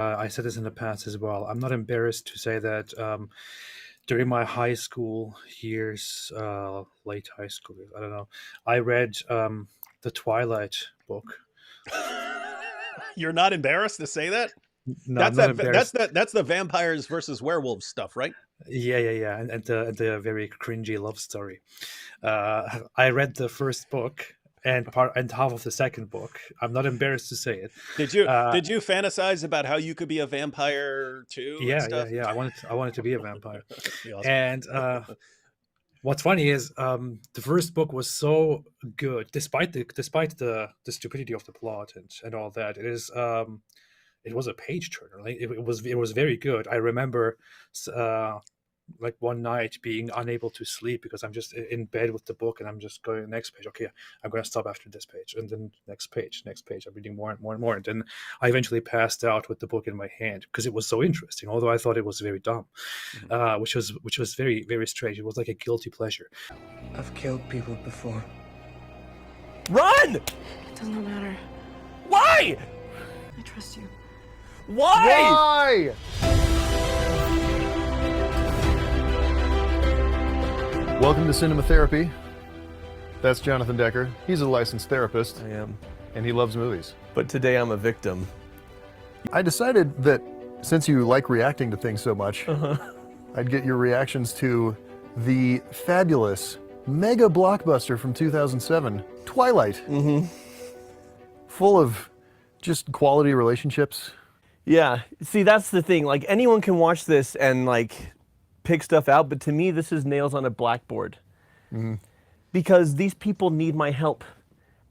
I said this in the past as well. I'm not embarrassed to say that during my high school years, late high school, I don't know, I read the Twilight book. You're not embarrassed to say that? No, I'm That's not that. That's embarrassed. that's the vampires versus werewolves stuff, right? Yeah, and the very cringy love story. I read the first book and half of the second book. I'm not embarrassed to say it. Did you Uh, did you fantasize about how you could be a vampire too and stuff? yeah. I wanted to be a vampire. Be awesome. And what's funny is the first book was so good, despite the stupidity of the plot and all that. It was a page turner. Like it was very good. I remember like one night being unable to sleep because I'm just in bed with the book and I'm just going next page. Okay, I'm going to stop after this page, and then next page. I'm reading more and more and more, and then I eventually passed out with the book in my hand because it was so interesting. Although I thought it was very dumb, which was very very strange. It was like a guilty pleasure. I've killed people before. Run! It does not matter. Why? I trust you. Why? Welcome to Cinema Therapy. That's Jonathan Decker. He's a licensed therapist, I am. and he loves movies. But today I'm a victim. I decided that since you like reacting to things so much, I'd get your reactions to the fabulous mega blockbuster from 2007, Twilight. Full of just quality relationships. Yeah, see, that's the thing. Like, anyone can watch this and, like, pick stuff out, but to me, this is nails on a blackboard. Because these people need my help,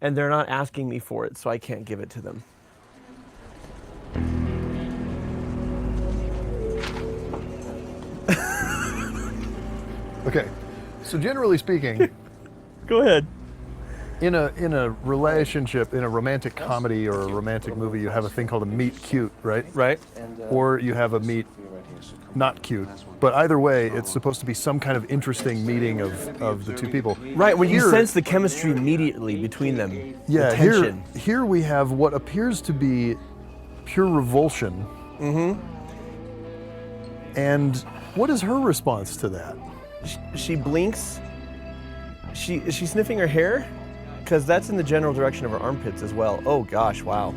and they're not asking me for it, so I can't give it to them. Okay, so generally speaking, Go ahead. in a relationship, in a romantic comedy or a romantic movie, you have a thing called a meet cute, right? Right? Or you have a meet not cute. But either way, it's supposed to be some kind of interesting meeting of the two people. Right, when you Here- sense the chemistry immediately between them. Yeah, the tension. here we have what appears to be pure revulsion. And what is her response to that? She blinks. Is she sniffing her hair? Because that's in the general direction of her armpits as well. Oh gosh, wow.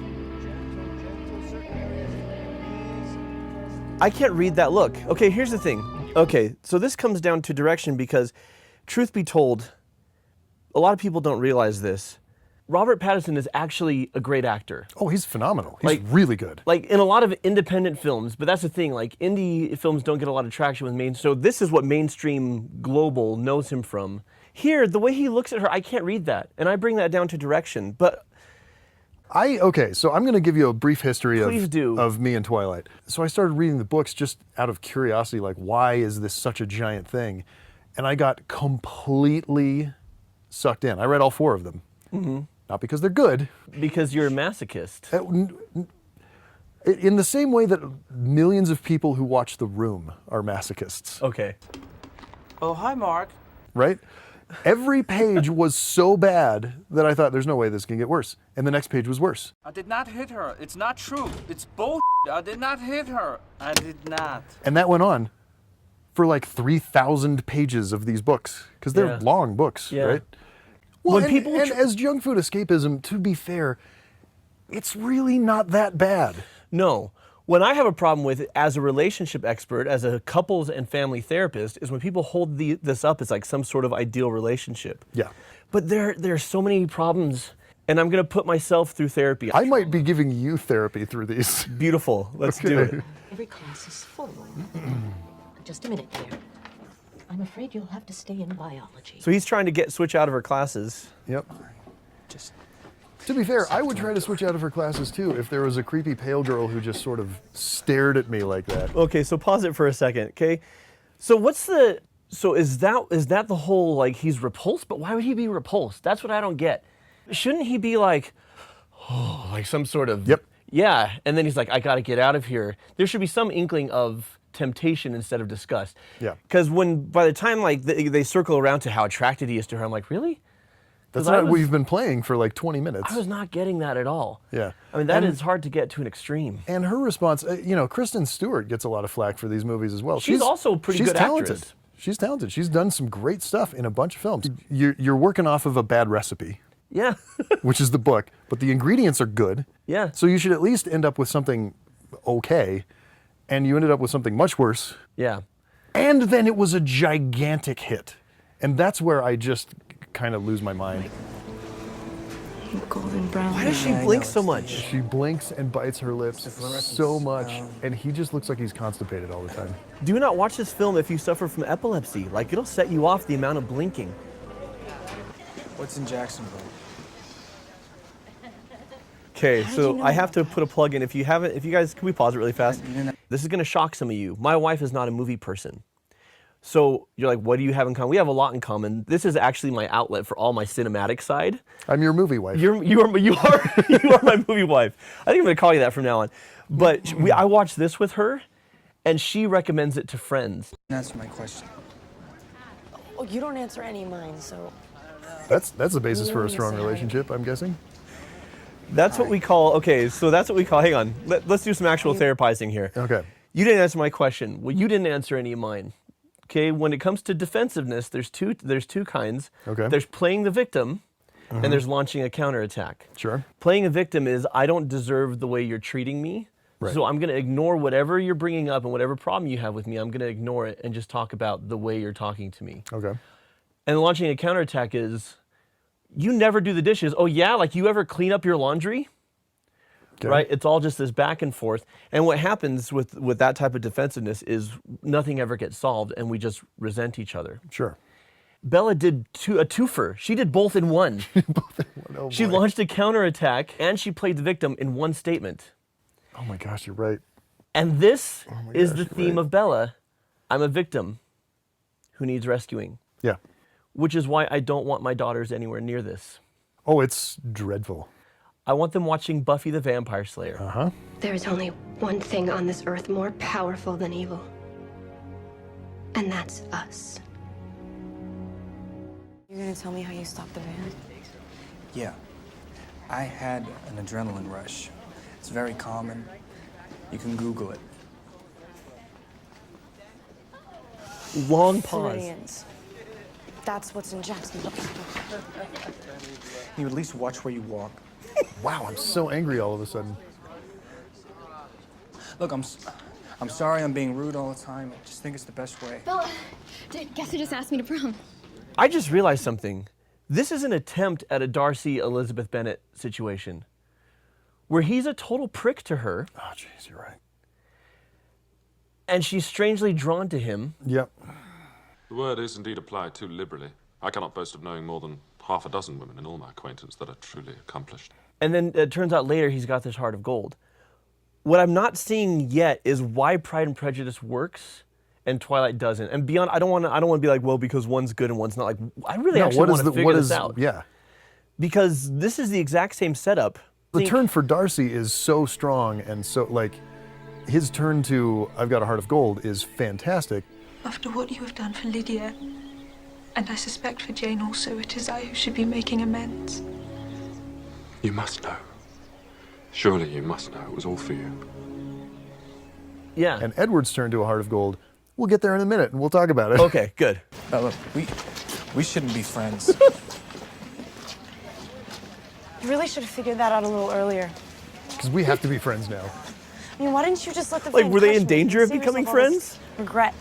I can't read that look. Okay, here's the thing. Okay, so this comes down to direction because, truth be told, a lot of people don't realize this. Robert Pattinson is actually a great actor. Oh, he's phenomenal. He's Like- really good. Like in a lot of independent films, but that's the thing, like indie films don't get a lot of traction with main, so this is what mainstream global knows him from. Here, the way he looks at her, I can't read that, and I bring that down to direction, but Okay, so I'm going to give you a brief history Please do. of me and Twilight. So I started reading the books just out of curiosity, like, why is this such a giant thing? And I got completely sucked in. I read all 4 of them. Not because they're good. because you're a masochist. In the same way that millions of people who watch The Room are masochists, Okay. Oh, hi, Mark. right? Every page was so bad that I thought, there's no way this can get worse. And the next page was worse. I did not hit her. It's not true. It's bullshit. I did not hit her. I did not. And that went on for like 3,000 pages of these books, because they're Yeah. long books, Yeah. right? Well, When and, people and as junk food escapism, to be fair, it's really not that bad. No. When I have a problem with it as a relationship expert, as a couples and family therapist, is when people hold this up as like some sort of ideal relationship. Yeah. But there are so many problems, and I'm going to put myself through therapy. I might be giving you therapy through these. Beautiful. Let's do Okay. it. Every class is full. Just a minute, dear. I'm afraid you'll have to stay in biology. So he's trying to switch out of her classes. Yep. To be fair, I would try to switch out of her classes too if there was a creepy pale girl who just sort of stared at me like that. Okay, so pause it for a second, okay? So is that the whole, like, he's repulsed, but why would he be repulsed? That's what I don't get. Shouldn't he be like, oh, like some sort of, Yep. yeah, and then he's like, I gotta get out of here. There should be some inkling of temptation instead of disgust. Yeah. Because by the time like they circle around to how attracted he is to her, I'm like, really? That's 'Cause I not what was- you've been playing for like 20 minutes. I was not getting that at all. Yeah. I mean, that And- is hard to get to an extreme. And her response, Kristen Stewart gets a lot of flack for these movies as well. She's also a pretty she's good talented. actress. She's talented. She's done some great stuff in a bunch of films. You're working off of a bad recipe, Yeah. which is the book, but the ingredients are good. Yeah. So you should at least end up with something okay, and you ended up with something much worse. Yeah. And then it was a gigantic hit. And that's where I just kind of lose my mind. Golden brown. Why does she blink so much? She blinks and bites her lips so much, and he just looks like he's constipated all the time. Do not watch this film if you suffer from epilepsy. Like, it'll set you off the amount of blinking. What's in Jacksonville? Okay, so I have to put a plug in. If you guys, can we pause it really fast? This is gonna shock some of you. My wife is not a movie person. So you're like, what do you have in common? We have a lot in common. This is actually my outlet for all my cinematic side. I'm your movie wife. You are you are my movie wife. I think I'm gonna call you that from now on. But I watched this with her, and she recommends it to friends. Answer my question. Oh, you don't answer any of mine, so. That's the basis for a strong relationship, I'm guessing. That's what we call. Okay, so that's what we call. Hang on. Let's do some actual therapizing here. Okay. You didn't answer my question. Well, you didn't answer any of mine. Okay, when it comes to defensiveness, there's two kinds. Okay. There's playing the victim, and there's launching a counterattack. Sure. Playing a victim is, I don't deserve the way you're treating me, Right. so I'm going to ignore whatever you're bringing up and whatever problem you have with me. I'm going to ignore it and just talk about the way you're talking to me. Okay. And launching a counterattack is, you never do the dishes. Oh yeah, like you ever clean up your laundry? Okay. Right? It's all just this back and forth. And what happens with that type of defensiveness is nothing ever gets solved, and we just resent each other. Sure. Bella did a twofer. She did both in one. Oh, She boy. launched a counterattack, and she played the victim in one statement. Oh my gosh, you're right. And this is gosh, the you're theme right. of Bella. I'm a victim who needs rescuing, Yeah. which is why I don't want my daughters anywhere near this. Oh, it's dreadful. I want them watching Buffy the Vampire Slayer. There is only one thing on this earth more powerful than evil. And that's us. You're gonna tell me how you stopped the van? Yeah. I had an adrenaline rush. It's very common. You can Google it. Long pause. Floridians. That's what's in Jacksonville. You at least watch where you walk. Wow, I'm so angry all of a sudden. Look, I'm sorry I'm being rude all the time. I just think it's the best way. Bella, guess who just asked me to prom? I just realized something. This is an attempt at a Darcy Elizabeth Bennet situation, where he's a total prick to her, Oh, jeez, you're right. and she's strangely drawn to him. Yep. The word is indeed applied too liberally. I cannot boast of knowing more than half a dozen women in all my acquaintance that are truly accomplished. And then it turns out later he's got this heart of gold. What I'm not seeing yet is why Pride and Prejudice works and Twilight doesn't. And beyond, I don't want to be like, well, because one's good and one's not. Like, I really actually want to figure this out. Yeah. Because this is the exact same setup. The turn for Darcy is so strong, and so, like, his turn to I've Got a Heart of Gold is fantastic. After what you have done for Lydia, and I suspect for Jane also, it is I who should be making amends. You must know. Surely you must know it was all for you. Yeah. And Edward's turn to a Heart of Gold, we'll get there in a minute, and we'll talk about it. Okay, good. Look, we shouldn't be friends. You really should have figured that out a little earlier. Because we have to be friends now. I mean, why didn't you just let the Like, van were they crush in me danger and of save becoming yourself all this friends? Regret.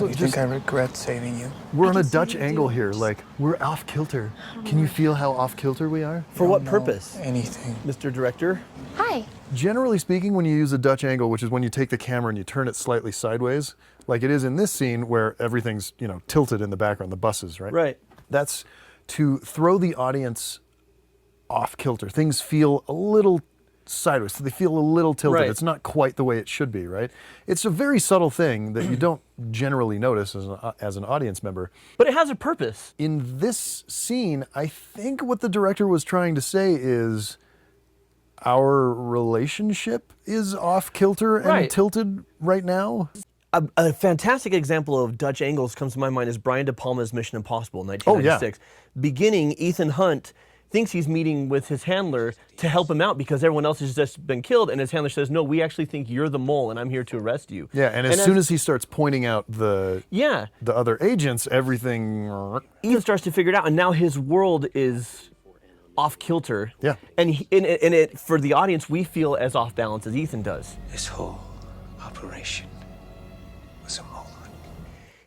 You think I regret saving you? We're on a Dutch angle here, like, we're off kilter. Can you feel how off kilter we are? For what purpose, Anything. Mr. Director? Hi. Generally speaking, when you use a Dutch angle, which is when you take the camera and you turn it slightly sideways, like it is in this scene where everything's, tilted in the background, the buses, right? Right. That's to throw the audience off kilter. Things feel a little sideways, so they feel a little tilted. Right. It's not quite the way it should be, right? It's a very subtle thing that you don't generally notice as an audience member. But it has a purpose. In this scene, I think what the director was trying to say is our relationship is off kilter and Right. tilted right now. A fantastic example of Dutch angles comes to my mind is Brian De Palma's Mission Impossible, 1996. Beginning, Ethan Hunt thinks he's meeting with his handler to help him out because everyone else has just been killed, and his handler says, no, we actually think you're the mole, and I'm here to arrest you. Yeah, and as soon as he starts pointing out the other agents, everything... Ethan starts to figure it out, and now his world is off kilter. Yeah. And it for the audience, we feel as off balance as Ethan does. This whole operation was a mole.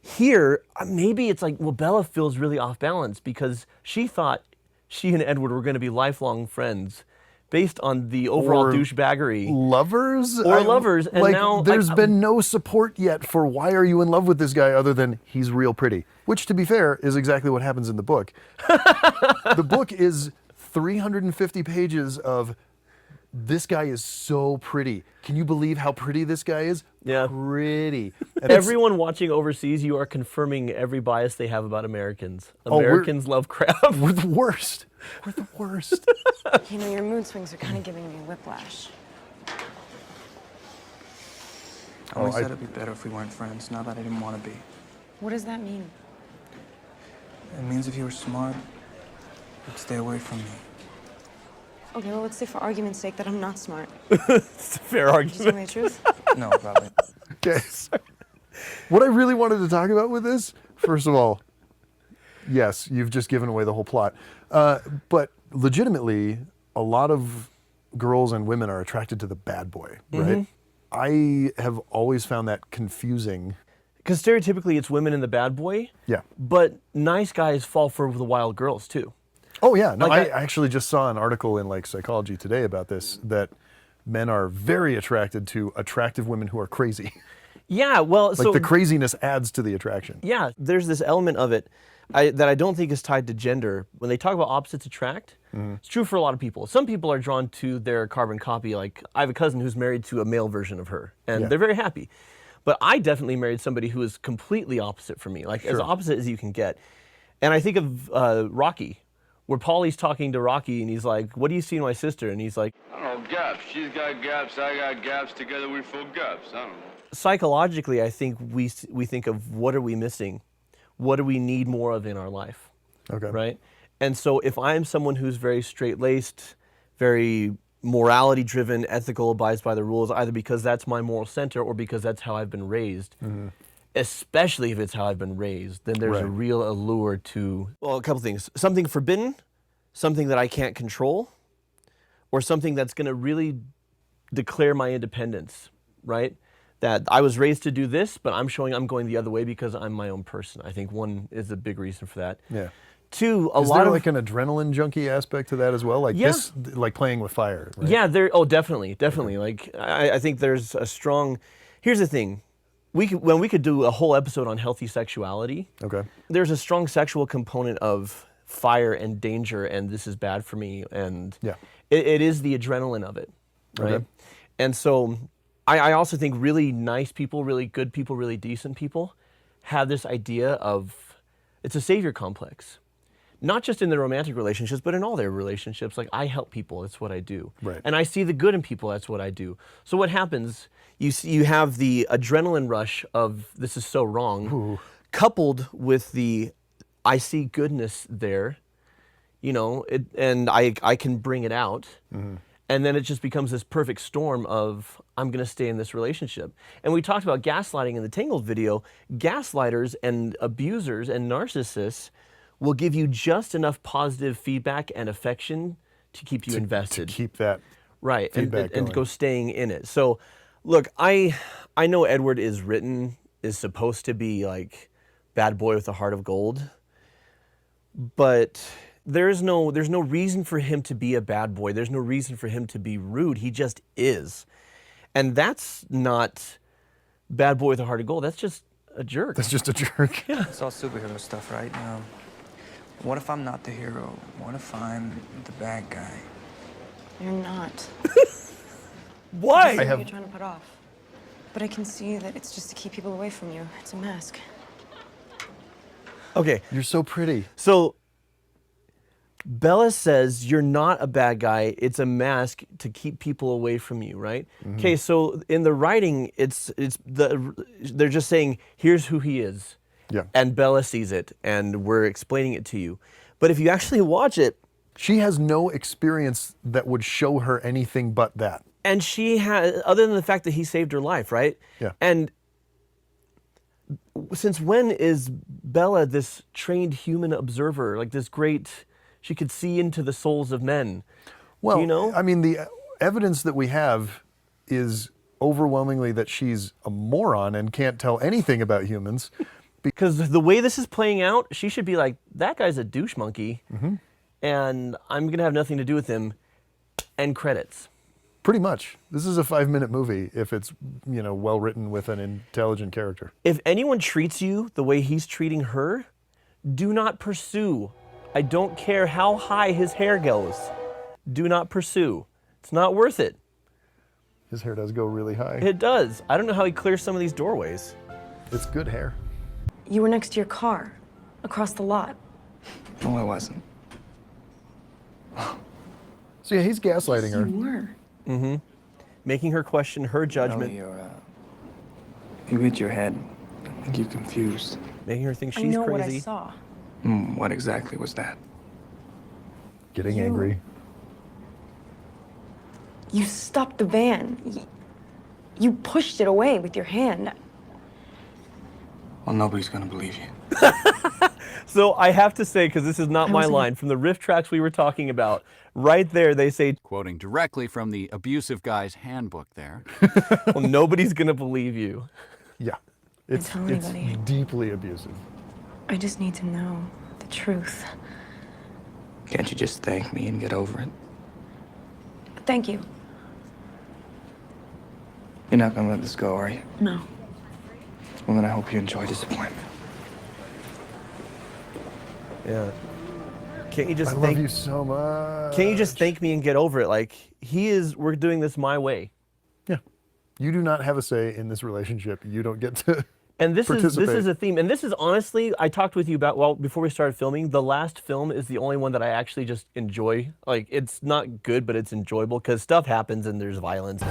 Here, maybe it's like, well, Bella feels really off balance because she thought she and Edward were going to be lifelong friends based on the overall douchebaggery. Lovers? Lovers. And like, now there's been no support yet for why are you in love with this guy other than he's real pretty. Which, to be fair, is exactly what happens in the book. The book is 350 pages of this guy is so pretty. Can you believe how pretty this guy is? Yeah. Pretty. And everyone watching overseas, you are confirming every bias they have about Americans. Americans love crap. We're the worst. We're the worst. You know, your mood swings are kind of giving me whiplash. I always said it'd be better if we weren't friends, now that I didn't want to be. What does that mean? It means if you were smart, you'd stay away from me. Okay, well, let's say for argument's sake that I'm not smart. It's a fair argument. Just tell me the truth? No, probably. Okay. What I really wanted to talk about with this, first of all, yes, you've just given away the whole plot. But legitimately, a lot of girls and women are attracted to the bad boy, right? I have always found that confusing. Because stereotypically, it's women and the bad boy. Yeah. But nice guys fall for the wild girls, too. Oh, yeah. No, Like I actually just saw an article in like Psychology Today about this, that men are very attracted to attractive women who are crazy. Yeah, well, Like the craziness adds to the attraction. Yeah, there's this element of it that I don't think is tied to gender. When they talk about opposites attract, it's true for a lot of people. Some people are drawn to their carbon copy. Like, I have a cousin who's married to a male version of her, and they're very happy. But I definitely married somebody who is completely opposite from me, like as opposite as you can get. And I think of Rocky, where Paulie's talking to Rocky, and he's like, what do you see in my sister? And he's like, I don't know, gaps. She's got gaps, I got gaps. Together we fill gaps. I don't know. Psychologically, I think we think of what are we missing? What do we need more of in our life? Okay. Right? And so if I'm someone who's very straight-laced, very morality-driven, ethical, abides by the rules, either because that's my moral center or because that's how I've been raised, especially if it's how I've been raised, then there's a real allure to, well, a couple things. Something forbidden, something that I can't control, or something that's going to really declare my independence, right? That I was raised to do this, but I'm showing I'm going the other way because I'm my own person. I think one is a big reason for that. Yeah. Two, Is there like an adrenaline junkie aspect to that as well? Like this, like playing with fire, right? Yeah, definitely. Like, I think there's a strong, here's the thing. We could do a whole episode on healthy sexuality. Okay. There's a strong sexual component of fire and danger, and this is bad for me, and it is the adrenaline of it, right? Okay. And so I also think really nice people, really good people, really decent people have this idea of, it's a savior complex. Not just in their romantic relationships, but in all their relationships. Like, I help people, that's what I do. Right. And I see the good in people, that's what I do. So what happens, you have the adrenaline rush of this is so wrong, coupled with the I see goodness there, you know, and I can bring it out. And then it just becomes this perfect storm of, I'm going to stay in this relationship. And we talked about gaslighting in the Tangled video. Gaslighters and abusers and narcissists will give you just enough positive feedback and affection to keep you invested. To keep that feedback and go staying in it. So, look, I know Edward is supposed to be like bad boy with a heart of gold, but there's no reason for him to be a bad boy. There's no reason for him to be rude. He just is. And that's not bad boy with a heart of gold. That's just a jerk. That's just a jerk. Yeah. It's all superhero stuff, right? What if I'm not the hero? What if I'm the bad guy? You're not. Why? It's what you're trying to put off. But I can see that it's just to keep people away from you. It's a mask. Okay. You're so pretty. So Bella says you're not a bad guy. It's a mask to keep people away from you, right? Okay, so in the writing, they're just saying here's who he is, and Bella sees it, and we're explaining it to you. But if you actually watch it, she has no experience that would show her anything but that. And she has, other than the fact that he saved her life, right? Yeah. And since when is Bella this trained human observer, like this great? She could see into the souls of men. Well, you know, I mean, the evidence that we have is overwhelmingly that she's a moron and can't tell anything about humans. Because the way this is playing out, she should be like, that guy's a douche monkey, and I'm gonna have nothing to do with him. End credits. Pretty much. This is a 5-minute movie if it's, you know, well written with an intelligent character. If anyone treats you the way he's treating her, do not pursue. I don't care how high his hair goes. Do not pursue. It's not worth it. His hair does go really high. It does. I don't know how he clears some of these doorways. It's good hair. You were next to your car, across the lot. No, I wasn't. So yeah, he's gaslighting her. You were. Making her question her judgment. No, you hit your head. I think you're confused. Making her think she's I know crazy. what I saw. What exactly was that? Getting angry. You stopped the van. You pushed it away with your hand. Well, nobody's gonna believe you. So I have to say, because this is not my line, from the riff tracks we were talking about, right there they say, quoting directly from the abusive guy's handbook there. well, nobody's gonna believe you. Yeah, it's deeply abusive. I just need to know the truth. Can't you just thank me and get over it? Thank you. You're not gonna let this go, are you? No. Well, then I hope you enjoy disappointment. Yeah. Can't you just I love you so much. Can't you just thank me and get over it? Like, we're doing this my way. Yeah. You do not have a say in this relationship. You don't get to And this participate. is a theme. And this is honestly, I talked with you about, well, before we started filming, the last film is the only one that I actually just enjoy. Like, it's not good, but it's enjoyable because stuff happens and there's violence.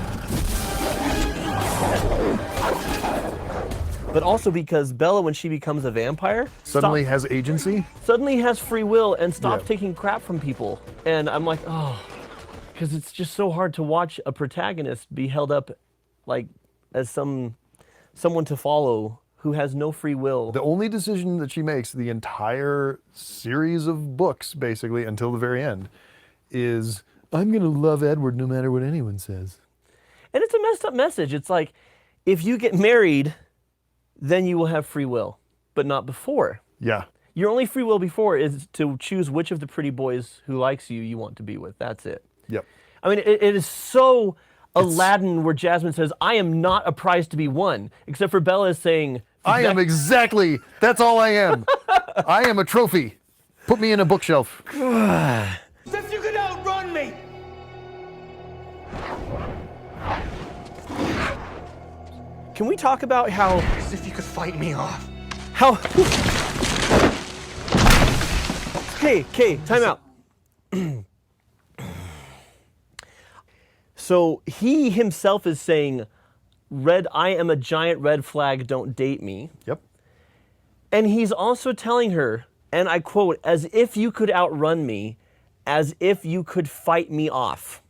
But also because Bella, when she becomes a vampire, Suddenly has agency? Suddenly has free will and stops Yeah. taking crap from people. And I'm like, oh, because it's just so hard to watch a protagonist be held up like as someone to follow who has no free will. The only decision that she makes the entire series of books, basically, until the very end, is, I'm going to love Edward no matter what anyone says. And it's a messed up message. It's like, if you get married, then you will have free will, but not before. Yeah. Your only free will before is to choose which of the pretty boys who likes you want to be with. That's it. Yep. I mean, it is so Aladdin where Jasmine says, I am not a prize to be won, except for Bella is saying, I am exactly, that's all I am. I am a trophy. Put me in a bookshelf. Since you could outrun me! Can we talk about how... As if you could fight me off. How... Okay, time out. So he himself is saying, I am a giant red flag, don't date me. Yep. And he's also telling her, and I quote, as if you could outrun me, as if you could fight me off.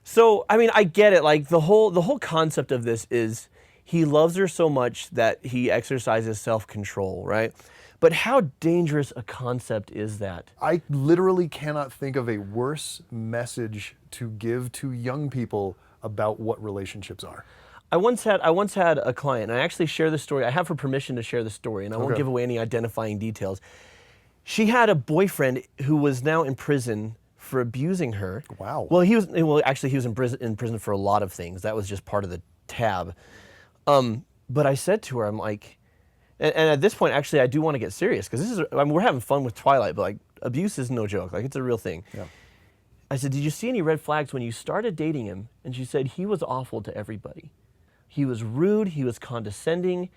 So, I mean, I get it. Like, the whole concept of this is he loves her so much that he exercises self-control, right? But how dangerous a concept is that? I literally cannot think of a worse message to give to young people about what relationships are. I once had a client, and I actually share this story. I have her permission to share the story, and I won't give away any identifying details. She had a boyfriend who was now in prison for abusing her. Wow. Well, he was in prison for a lot of things. That was just part of the tab. But I said to her, I'm like, and at this point, actually, I do want to get serious because we're having fun with Twilight, but like abuse is no joke. Like, it's a real thing. Yeah. I said, did you see any red flags when you started dating him? And she said, he was awful to everybody. He was rude. He was condescending.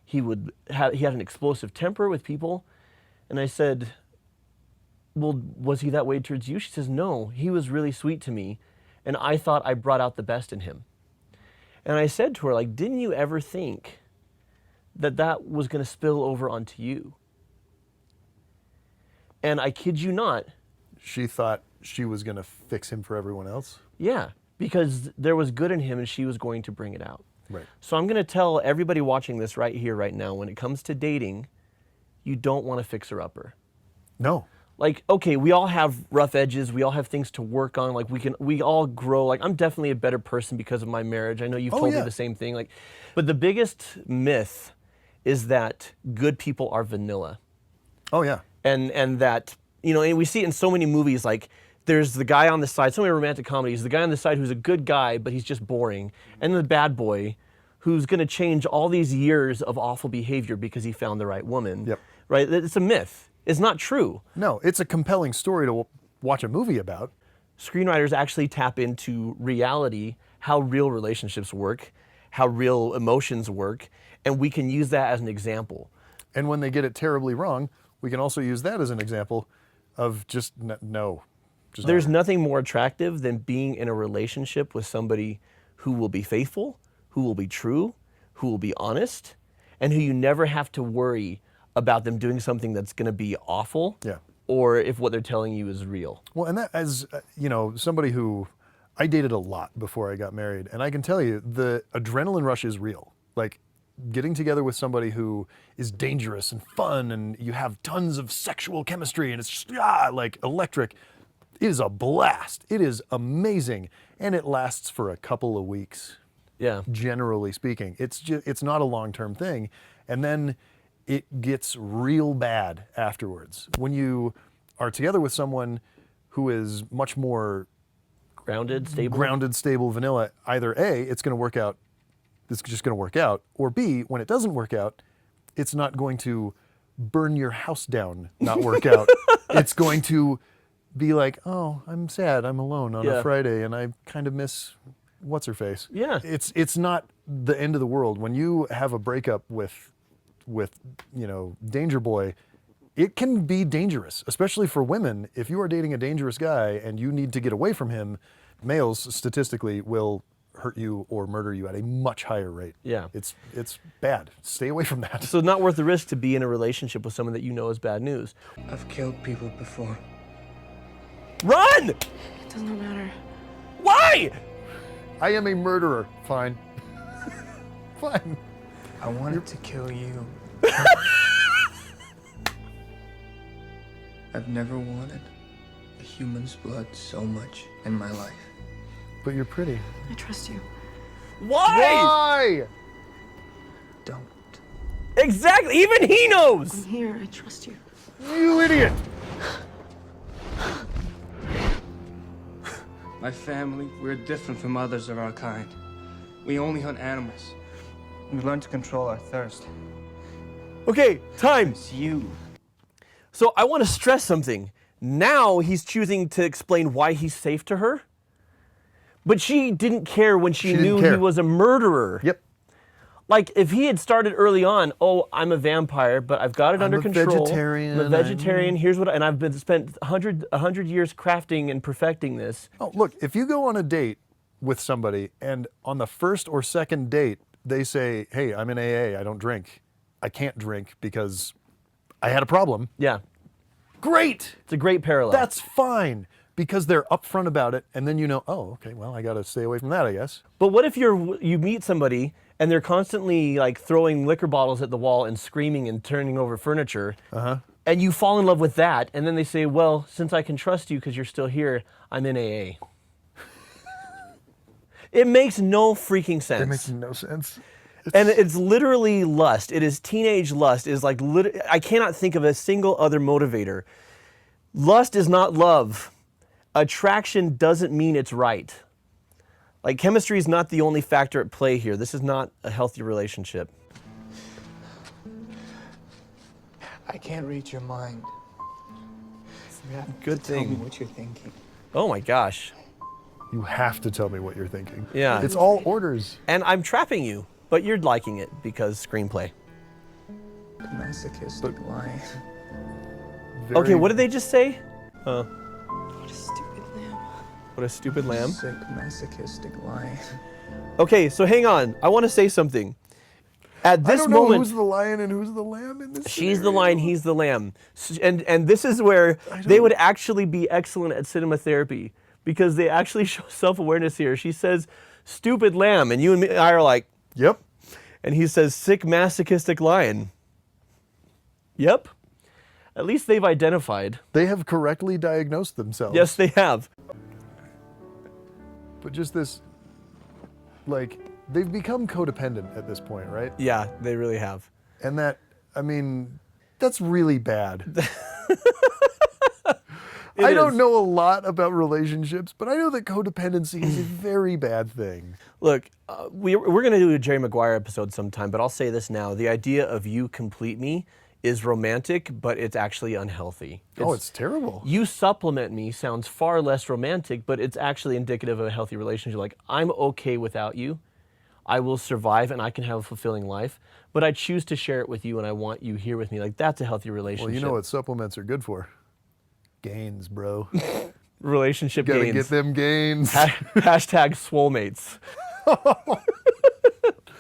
He had an explosive temper with people. And I said, well, was he that way towards you? She says, no, he was really sweet to me, and I thought I brought out the best in him. And I said to her, like, didn't you ever think that that was going to spill over onto you? And I kid you not. She thought she was going to fix him for everyone else? Yeah, because there was good in him and she was going to bring it out. Right. So I'm going to tell everybody watching this right here, right now, when it comes to dating, you don't want a fixer-upper. No. Like, okay, we all have rough edges. We all have things to work on. Like, we all grow. Like, I'm definitely a better person because of my marriage. I know you've told me the same thing. Like, but the biggest myth is that good people are vanilla. Oh, yeah. And that, you know, and we see it in so many movies, like, there's the guy on the side, so many romantic comedies, the guy on the side who's a good guy, but he's just boring, and the bad boy who's going to change all these years of awful behavior because he found the right woman. Yep. Right? It's a myth. It's not true. No, it's a compelling story to watch a movie about. Screenwriters actually tap into reality, how real relationships work, how real emotions work, and we can use that as an example. And when they get it terribly wrong, we can also use that as an example of just no. There's nothing more attractive than being in a relationship with somebody who will be faithful, who will be true, who will be honest, and who you never have to worry about them doing something that's going to be awful, or if what they're telling you is real. Well, and that, as you know, somebody who I dated a lot before I got married, and I can tell you the adrenaline rush is real. Like, getting together with somebody who is dangerous and fun, and you have tons of sexual chemistry, and it's just like electric. It is a blast. It is amazing, and it lasts for a couple of weeks. Yeah. Generally speaking, it's not a long-term thing, and then it gets real bad afterwards. When you are together with someone who is much more grounded, stable, vanilla, either A, it's going to work out. It's just going to work out, or B, when it doesn't work out, it's not going to burn your house down, not work out. It's going to be like, oh, I'm sad, I'm alone on a Friday, and I kind of miss what's-her-face. Yeah. It's not the end of the world. When you have a breakup with you know, Danger Boy, it can be dangerous, especially for women. If you are dating a dangerous guy and you need to get away from him, males statistically will hurt you or murder you at a much higher rate. Yeah. It's bad. Stay away from that. So it's not worth the risk to be in a relationship with someone that you know is bad news. I've killed people before. Run! It does not matter. Why? I am a murderer. Fine. Fine. I wanted to kill you. I've never wanted a human's blood so much in my life. But you're pretty. I trust you. Why? Why? Don't. Exactly. Even he knows. I'm here. I trust you. You idiot. My family, we're different from others of our kind. We only hunt animals. We learn to control our thirst. Okay, time. It's you. So I want to stress something. Now he's choosing to explain why he's safe to her. But she didn't care when she knew he was a murderer. Yep. Like, if he had started early on, oh, I'm a vampire, but I've got it under control. Vegetarian. I'm a vegetarian. Here's what, and I've been spent 100 years crafting and perfecting this. Oh, look, if you go on a date with somebody and on the first or second date, they say, hey, I'm in AA, I don't drink. I can't drink because I had a problem. Yeah. Great. It's a great parallel. That's fine. Because they're upfront about it, and then you know, oh, okay, well, I got to stay away from that, I guess. But what if you meet somebody and they're constantly like throwing liquor bottles at the wall and screaming and turning over furniture, and you fall in love with that, and then they say, well, since I can trust you because you're still here, I'm in AA. It makes no freaking sense. It makes no sense. And it's literally lust. It is teenage lust. It is like, I cannot think of a single other motivator. Lust is not love. Attraction doesn't mean it's right. Like, chemistry is not the only factor at play here. This is not a healthy relationship. I can't read your mind. You have Good to tell me thing. what you're thinking. Oh my gosh. You have to tell me what you're thinking. Yeah. It's all orders. And I'm trapping you, but you're liking it because screenplay. Masochistic lie. Okay, what did they just say? Huh. What a stupid lamb. What a stupid lamb. Sick, masochistic lion. Okay, so hang on. I want to say something. At this I don't know moment, who's the lion and who's the lamb in this. she's the lion, he's the lamb. And this is where they would actually be excellent at cinema therapy because they actually show self-awareness here. She says, stupid lamb, and you and I are like, yep. And he says, sick masochistic lion. Yep. At least they've identified. They have correctly diagnosed themselves. Yes, they have. But just this, like, they've become codependent at this point, right? Yeah, they really have. And that, I mean, that's really bad. I don't know a lot about relationships, but I know that codependency is a very bad thing. Look, we're going to do a Jerry Maguire episode sometime, but I'll say this now. The idea of you complete me is romantic, but it's actually unhealthy. It's terrible. You supplement me sounds far less romantic, but it's actually indicative of a healthy relationship. Like, I'm okay without you. I will survive and I can have a fulfilling life, but I choose to share it with you and I want you here with me. Like, that's a healthy relationship. Well, you know what supplements are good for? Gains, bro. Relationship Gotta gains. get them gains. Hashtag swolemates.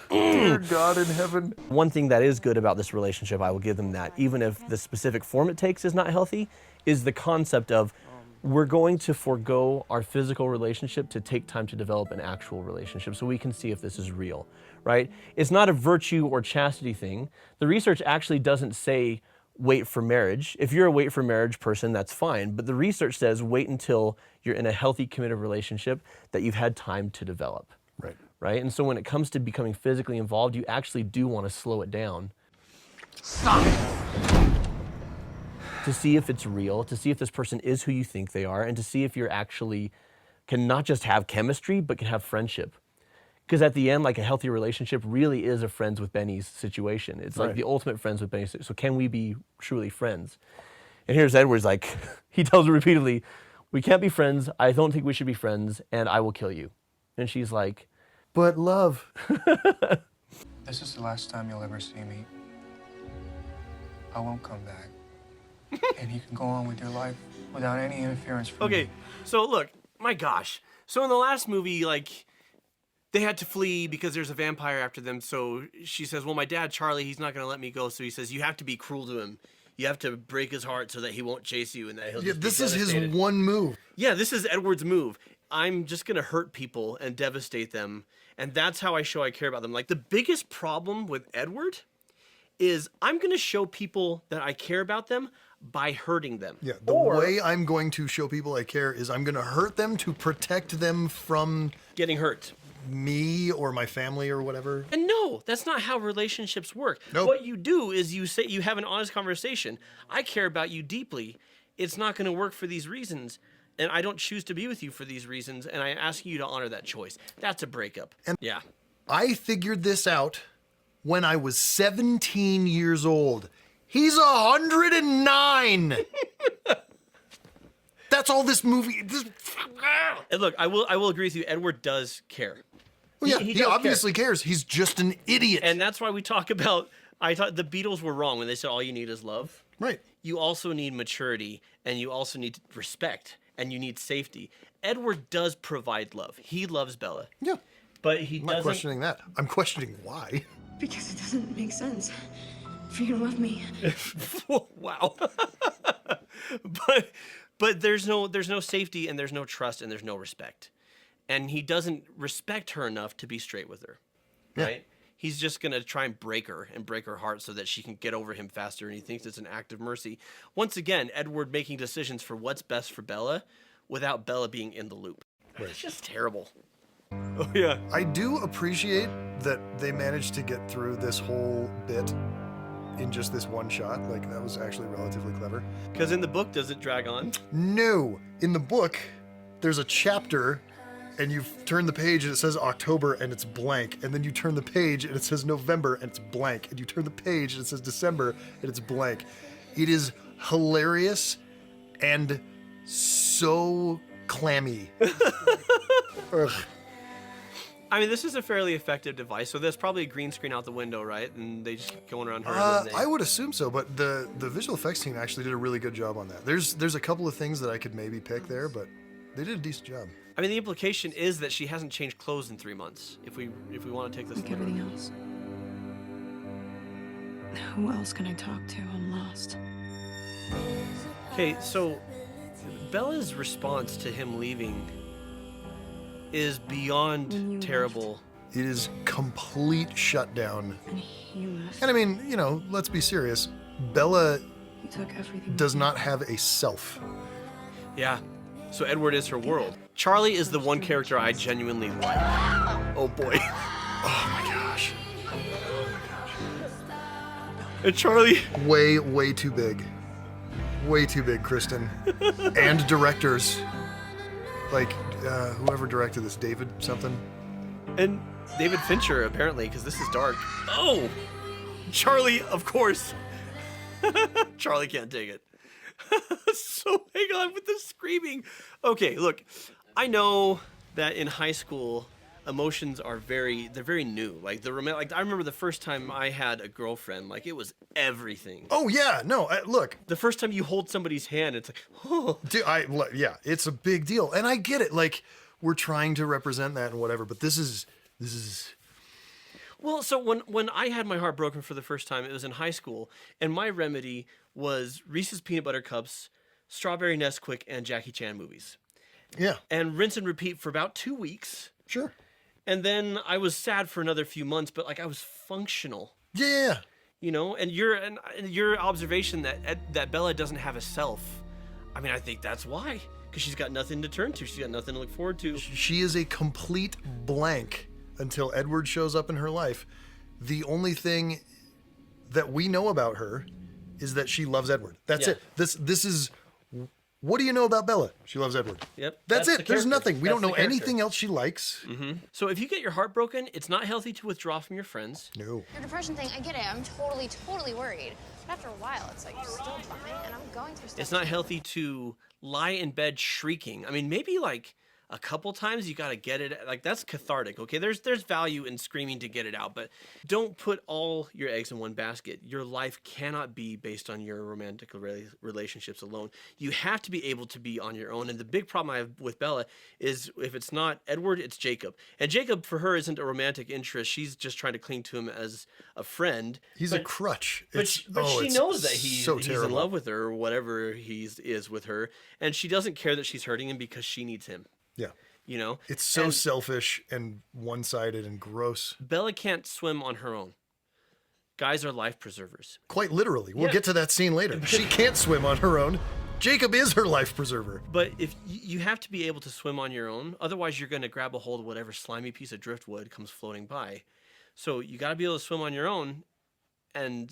Dear God in heaven. One thing that is good about this relationship, I will give them that, even if the specific form it takes is not healthy, is the concept of we're going to forego our physical relationship to take time to develop an actual relationship so we can see if this is real, right? It's not a virtue or chastity thing. The research actually doesn't say wait for marriage. If you're a wait for marriage person, that's fine. But the research says wait until you're in a healthy, committed relationship that you've had time to develop. Right. Right? And so when it comes to becoming physically involved, you actually do want to slow it down. Stop it! To see if it's real, to see if this person is who you think they are, and to see if you're actually can not just have chemistry, but can have friendship. Because at the end, like a healthy relationship really is a friends with Benny's situation. It's like the ultimate friends with Benny. So can we be truly friends? And here's Edward's like, he tells her repeatedly, we can't be friends, I don't think we should be friends, and I will kill you. And she's like, but love. This is the last time you'll ever see me. I won't come back. And you can go on with your life without any interference from me. Okay, so look, my gosh. So in the last movie, like, they had to flee because there's a vampire after them. So she says, well, my dad, Charlie, he's not going to let me go. So he says, you have to be cruel to him. You have to break his heart so that he won't chase you and that he'll just be this is his devastated. one move. Yeah, this is Edward's move. I'm just going to hurt people and devastate them. And that's how I show I care about them. Like, the biggest problem with Edward is I'm going to show people that I care about them by hurting them. Yeah, the way I'm going to show people I care is I'm going to hurt them to protect them from getting hurt. Me or my family or whatever. And no, that's not how relationships work. Nope. What you do is you say, you have an honest conversation. I care about you deeply. It's not going to work for these reasons. And I don't choose to be with you for these reasons. And I ask you to honor that choice. That's a breakup. And yeah. I figured this out when I was 17 years old. He's 109. That's all this movie. And look, I will agree with you. Edward does care. Well, yeah, he does obviously cares. He's just an idiot. And that's why we talk about. I thought the Beatles were wrong when they said all you need is love. Right. You also need maturity, and you also need respect, and you need safety. Edward does provide love. He loves Bella. Yeah. But he I'm doesn't. not questioning that. I'm questioning why. Because it doesn't make sense for you to love me. Wow. but there's no safety, and there's no trust, and there's no respect. And he doesn't respect her enough to be straight with her. Yeah. Right? He's just going to try and break her heart so that she can get over him faster, and he thinks it's an act of mercy. Once again, Edward making decisions for what's best for Bella without Bella being in the loop. Right. It's just terrible. Oh, yeah. I do appreciate that they managed to get through this whole bit in just this one shot. Like, that was actually relatively clever. Because in the book, does it drag on? No. In the book, there's a chapter, and you turn the page and it says October and it's blank. And then you turn the page and it says November and it's blank. And you turn the page and it says December and it's blank. It is hilarious and so clammy. Ugh. I mean, this is a fairly effective device, so there's probably a green screen out the window, right? And they just keep going around her. And then I would assume so, but the visual effects team actually did a really good job on that. There's a couple of things that I could maybe pick there, but they did a decent job. I mean, the implication is that she hasn't changed clothes in 3 months. If we want to take this. Like everything else. Who else can I talk to? I'm lost. Okay, so Bella's response to him leaving is beyond terrible. It is complete shutdown. And he left. And I mean, you know, let's be serious. Bella He took everything. does not have a self. Yeah. So Edward is her world. Charlie is the one character I genuinely like. Oh boy. Oh my gosh. And Charlie. Way too big. Way too big, Kristen. And directors. Like, whoever directed this, David something? And David Fincher, apparently, because this is dark. Oh! Charlie, of course. Charlie can't take it. So hang on with the screaming. Okay, look, I know that in high school, emotions are they're very new. Like I remember the first time I had a girlfriend, like it was everything. Oh yeah, no, look. The first time you hold somebody's hand, it's like, oh. Dude, yeah, it's a big deal. And I get it, like, we're trying to represent that and whatever, but this is... Well, so when I had my heart broken for the first time, it was in high school, and my remedy was Reese's Peanut Butter Cups, Strawberry Nesquik, and Jackie Chan movies. Yeah. And rinse and repeat for about 2 weeks. Sure. And then I was sad for another few months, but like I was functional. Yeah. You know, and your observation that Bella doesn't have a self, I mean, I think that's why. Because she's got nothing to turn to. She's got nothing to look forward to. She is a complete blank until Edward shows up in her life. The only thing that we know about her is that she loves Edward. That's it. This is... What do you know about Bella? She loves Edward. Yep. That's it. There's nothing. We don't know the character. anything else she likes. Mm-hmm. So if you get your heart broken, it's not healthy to withdraw from your friends. No. Your depression thing, I get it. I'm totally worried. But after a while, it's like you're still fine, and I'm going through stuff. It's not healthy to lie in bed shrieking. I mean, maybe like a couple times you gotta get it. Like that's cathartic. Okay, there's value in screaming to get it out, but don't put all your eggs in one basket. Your life cannot be based on your romantic relationships alone. You have to be able to be on your own. And the big problem I have with Bella is if it's not Edward, it's Jacob. And Jacob for her isn't a romantic interest. She's just trying to cling to him as a friend. He's a crutch. But she knows that he's in terrible. love with her or whatever he is with her, and she doesn't care that she's hurting him because she needs him. Yeah. You know? It's so selfish and one-sided and gross. Bella can't swim on her own. Guys are life preservers. Quite literally. We'll get to that scene later. She can't swim on her own. Jacob is her life preserver. But if you have to be able to swim on your own, otherwise you're going to grab a hold of whatever slimy piece of driftwood comes floating by. So you got to be able to swim on your own, and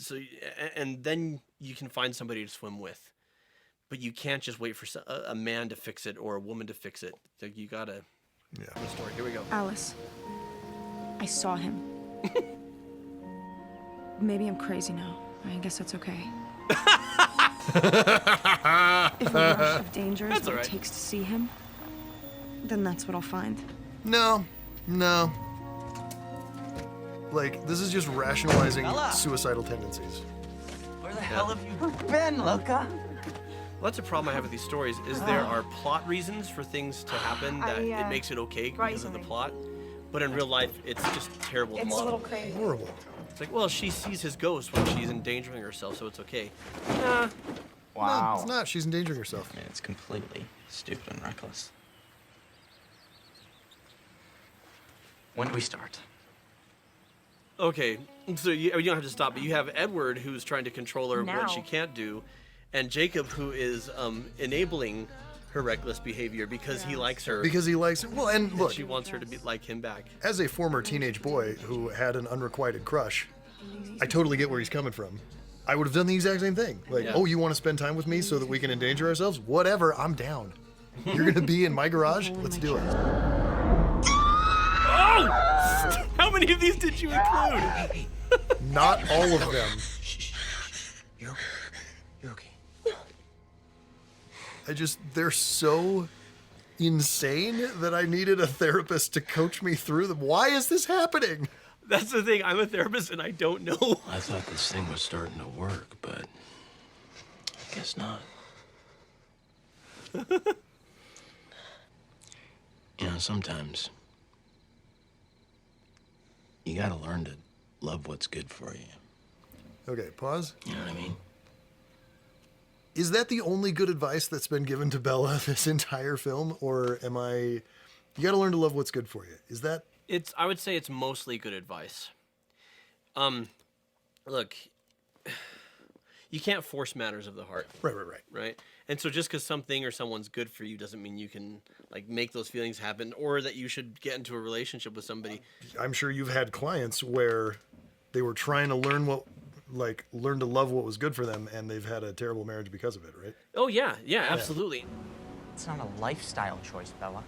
then you can find somebody to swim with. But you can't just wait for a man to fix it or a woman to fix it. Like you gotta. Yeah. Story. Here we go. Alice, I saw him. Maybe I'm crazy now. I guess that's okay. If a rush of danger is what it takes to see him, then that's what I'll find. No. Like, this is just rationalizing suicidal tendencies. Where the hell have you been, Luca? Well, that's a problem I have with these stories, is there are plot reasons for things to happen that it makes it okay because of the plot. But in real life, it's just terrible to model. It's a little crazy. Horrible. It's like, well, she sees his ghost when she's endangering herself, so it's okay. Wow. No, it's not. She's endangering herself. I mean, it's completely stupid and reckless. When do we start? Okay, so you don't have to stop, but you have Edward, who's trying to control her what she can't do, and Jacob, who is enabling her reckless behavior because he likes her. Because he likes her. Well, and look. She wants her to be like him back. As a former teenage boy who had an unrequited crush, I totally get where he's coming from. I would have done the exact same thing. Like, oh, you want to spend time with me so that we can endanger ourselves? Whatever, I'm down. You're going to be in my garage? Let's do it. Oh! How many of these did you include? Not all of them. You're okay. They're so insane that I needed a therapist to coach me through them. Why is this happening? That's the thing. I'm a therapist and I don't know. I thought this thing was starting to work, but I guess not. You know, sometimes you gotta learn to love what's good for you. Okay, pause. You know what I mean? Is that the only good advice that's been given to Bella this entire film? Or am I... You gotta learn to love what's good for you. Is that... I would say it's mostly good advice. Look, you can't force matters of the heart. Right? And so just because something or someone's good for you doesn't mean you can like make those feelings happen or that you should get into a relationship with somebody. I'm sure you've had clients where they were trying to learn to love what was good for them, and they've had a terrible marriage because of it, right? Oh yeah, absolutely. It's not a lifestyle choice, Bella.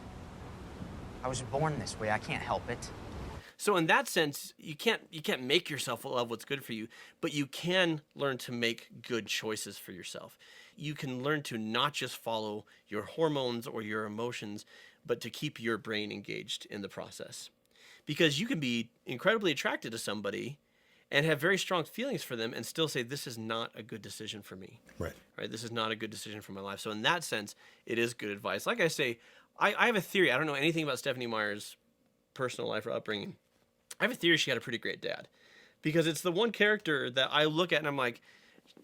I was born this way. I can't help it. So in that sense, you can't make yourself love what's good for you, but you can learn to make good choices for yourself. You can learn to not just follow your hormones or your emotions, but to keep your brain engaged in the process. Because you can be incredibly attracted to somebody and have very strong feelings for them and still say, this is not a good decision for me. Right. This is not a good decision for my life. So in that sense, it is good advice. Like I say, I have a theory. I don't know anything about Stephenie Meyer's personal life or upbringing. I have a theory she had a pretty great dad. Because it's the one character that I look at and I'm like,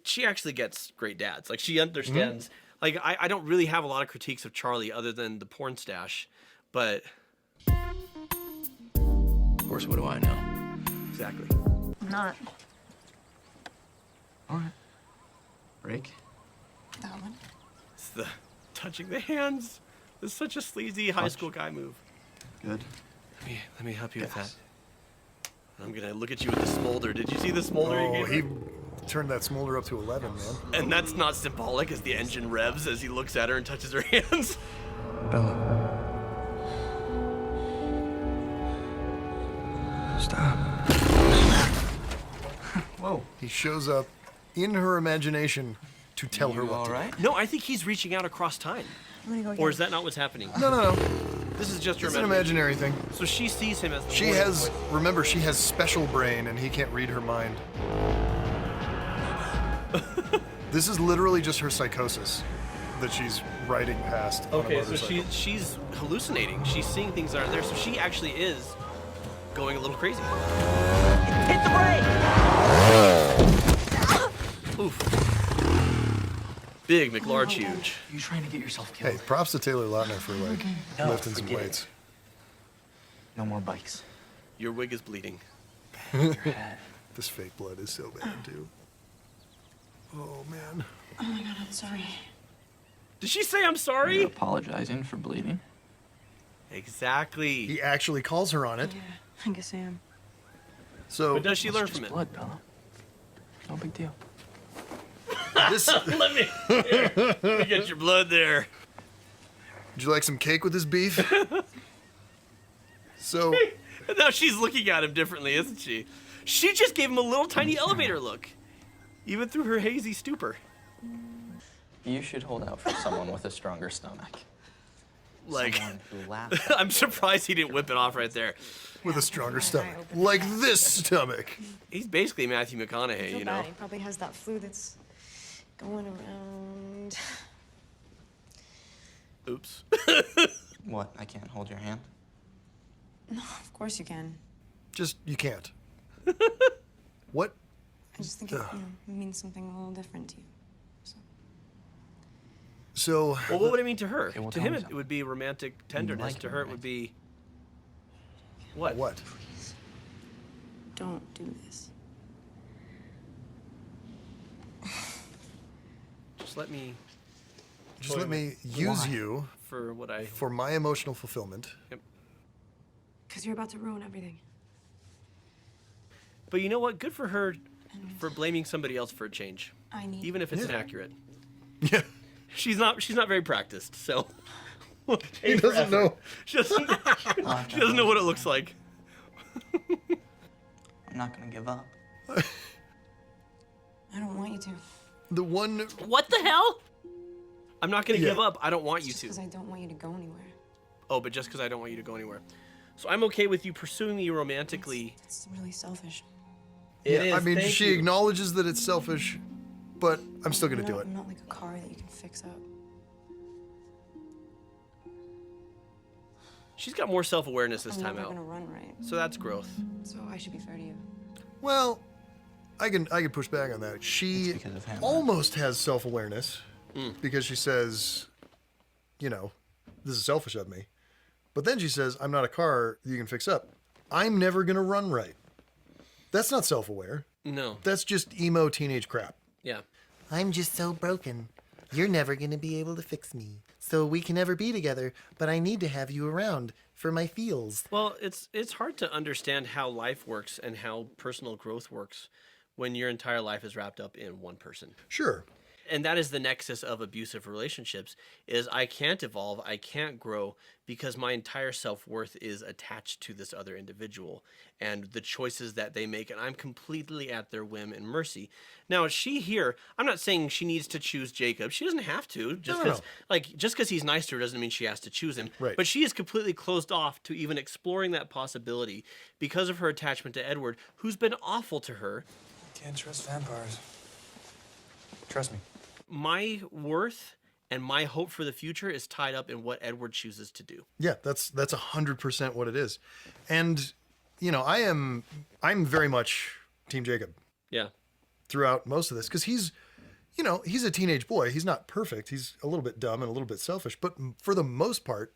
she actually gets great dads. Like, she understands. Like, I don't really have a lot of critiques of Charlie other than the porn stash. But... Of course, what do I know? Exactly. I'm not. All right. Break. That one. It's the touching the hands. It's such a sleazy high school guy move. Good. Let me help you with that. I'm gonna look at you with the smolder. Did you see the smolder? Oh, he turned that smolder up to 11, man. And that's not symbolic as the engine revs as he looks at her and touches her hands. Bella. Stop. Whoa. He shows up in her imagination to tell her what to do. No, I think he's reaching out across time. Or is that not what's happening? No. This is just your It's an imaginary thing. So she sees him as the She has, remember, she has special brain and he can't read her mind. This is literally just her psychosis that she's riding past on a Okay, so motorcycle. she's hallucinating. She's seeing things that aren't there. So she actually is going a little crazy. Hit the brake! Oof. Big McLarge huge. You trying to get yourself killed? Hey, props to Taylor Lautner for lifting some forget it. weights. No more bikes. Your wig is bleeding. This fake blood is so bad too. Oh man. Oh my god, I'm sorry. Did she say I'm sorry? You're apologizing for bleeding. Exactly. He actually calls her on it. Yeah, I guess I am. So But does she learn It's from just it? blood, Bella. No big deal. this Let me get your blood there. Would you like some cake with this beef? So And now she's looking at him differently, isn't she? She just gave him a little tiny elevator look. Even through her hazy stupor. You should hold out for someone with a stronger stomach. Like, Someone who laughs. I'm surprised he didn't whip it off right there. with a stronger stomach. Like this stomach. He's basically Matthew McConaughey, Feel you know? bad. He probably has that flu that's going around. Oops. What? I can't hold your hand? No, of course you can. Just, you can't. What? I just think it means something a little different to you. So. Well, what would it mean to her? Okay, well, to tell him, me it something. would be romantic tenderness. like To him, her, it right? would be... What? What? Don't do this. Just let me... Just let me use you for what I... for my emotional fulfillment. Yep. Because you're about to ruin everything. But you know what? Good for her for blaming somebody else for a change. I need... Even if it's inaccurate. Yeah. She's not very practiced, so... He doesn't know. She doesn't know what it looks like. I'm not gonna give up. I don't want you to. The one... What the hell? I'm not gonna give up. I don't want you to. Because I don't want you to go anywhere. Oh, but just because I don't want you to go anywhere. So I'm okay with you pursuing me romantically. It's really selfish. It is, I mean, thank she you. acknowledges that it's selfish, but I'm still gonna do it. I'm not like a car that you can fix up. She's got more self-awareness this I'm time never out. gonna run right. So that's growth. So I should be fair to you. Well, I can push back on that. She almost has self-awareness because she says, you know, this is selfish of me. But then she says, I'm not a car you can fix up. I'm never gonna run right. That's not self-aware. No. That's just emo teenage crap. Yeah. I'm just so broken. You're never going to be able to fix me. So we can never be together, but I need to have you around for my feels. Well, it's hard to understand how life works and how personal growth works when your entire life is wrapped up in one person. Sure. And that is the nexus of abusive relationships is I can't evolve, I can't grow because my entire self-worth is attached to this other individual and the choices that they make, and I'm completely at their whim and mercy. Now, she here, I'm not saying she needs to choose Jacob. She doesn't have to. Just because he's nice to her doesn't mean she has to choose him. Right. But she is completely closed off to even exploring that possibility because of her attachment to Edward, who's been awful to her. Can't trust vampires. Trust me. My worth and my hope for the future is tied up in what Edward chooses to do. Yeah, that's 100% what it is. And, you know, I'm very much Team Jacob. Yeah. Throughout most of this, because he's a teenage boy. He's not perfect. He's a little bit dumb and a little bit selfish, but for the most part,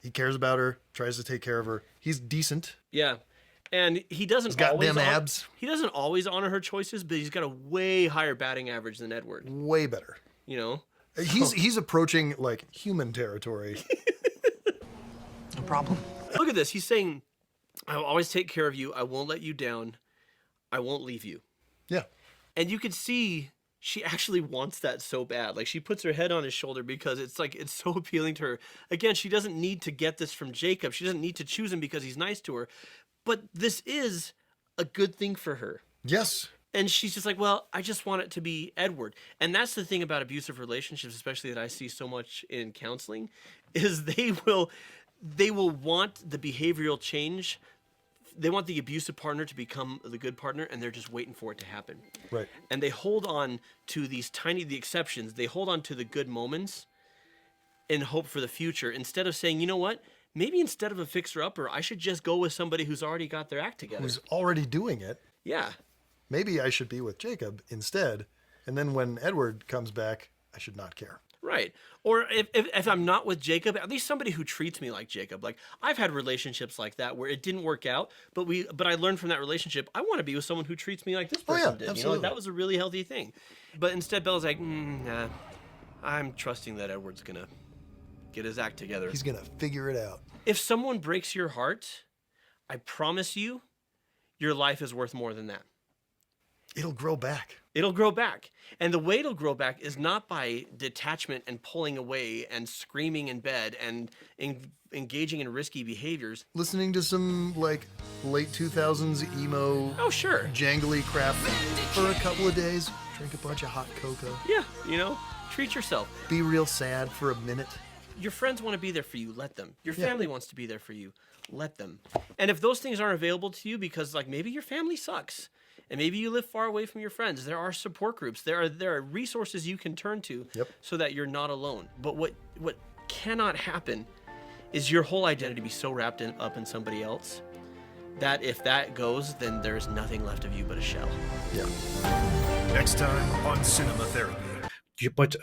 he cares about her, tries to take care of her. He's decent. Yeah. And he doesn't He's got always them abs. He doesn't always honor her choices, but he's got a way higher batting average than Edward. Way better. You know? He's approaching like human territory. No problem. Look at this. He's saying, I will always take care of you. I won't let you down. I won't leave you. Yeah. And you can see she actually wants that so bad. Like she puts her head on his shoulder because it's so appealing to her. Again, she doesn't need to get this from Jacob. She doesn't need to choose him because he's nice to her. But this is a good thing for her. Yes. And she's just like, well, I just want it to be Edward. And that's the thing about abusive relationships, especially that I see so much in counseling, is they will want the behavioral change. They want the abusive partner to become the good partner, and they're just waiting for it to happen. Right. And they hold on to the exceptions. They hold on to the good moments in hope for the future instead of saying, you know what? Maybe instead of a fixer-upper, I should just go with somebody who's already got their act together. Who's already doing it. Yeah. Maybe I should be with Jacob instead. And then when Edward comes back, I should not care. Right. Or if I'm not with Jacob, at least somebody who treats me like Jacob. Like I've had relationships like that where it didn't work out, but I learned from that relationship, I want to be with someone who treats me like this person did. Absolutely. You know, like, that was a really healthy thing. But instead Bella's like, nah, I'm trusting that Edward's going to get his act together. He's going to figure it out. If someone breaks your heart, I promise you, your life is worth more than that. It'll grow back. It'll grow back. And the way it'll grow back is not by detachment and pulling away and screaming in bed and engaging in risky behaviors. Listening to some like late 2000s emo, jangly crap for a couple of days. Drink a bunch of hot cocoa. Yeah, you know, treat yourself. Be real sad for a minute. Your friends want to be there for you, let them. Your family wants to be there for you, let them. And if those things aren't available to you because like maybe your family sucks and maybe you live far away from your friends, there are support groups. There are resources you can turn to so that you're not alone. But what cannot happen is your whole identity be so wrapped up in somebody else that if that goes, then there's nothing left of you but a shell. Yeah. Next time on Cinema Therapy. But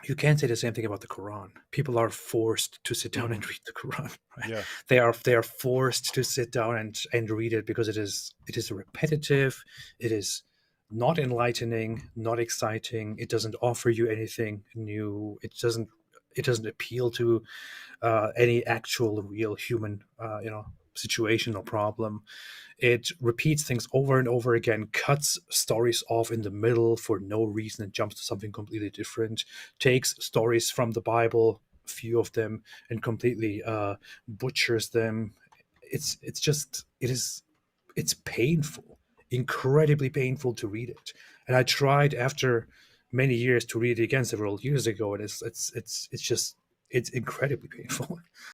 you can't say the same thing about the Quran. People are forced to sit down and read the Quran. Right? Yeah. They are forced to sit down and read it because it is repetitive. It is not enlightening, not exciting. It doesn't offer you anything new. It doesn't appeal to any actual real human situation or problem. It repeats things over and over again, cuts stories off in the middle for no reason, and jumps to something completely different, takes stories from the Bible, a few of them, and completely butchers them. It's painful, incredibly painful to read it. And I tried after many years to read it again several years ago, and it's it's incredibly painful.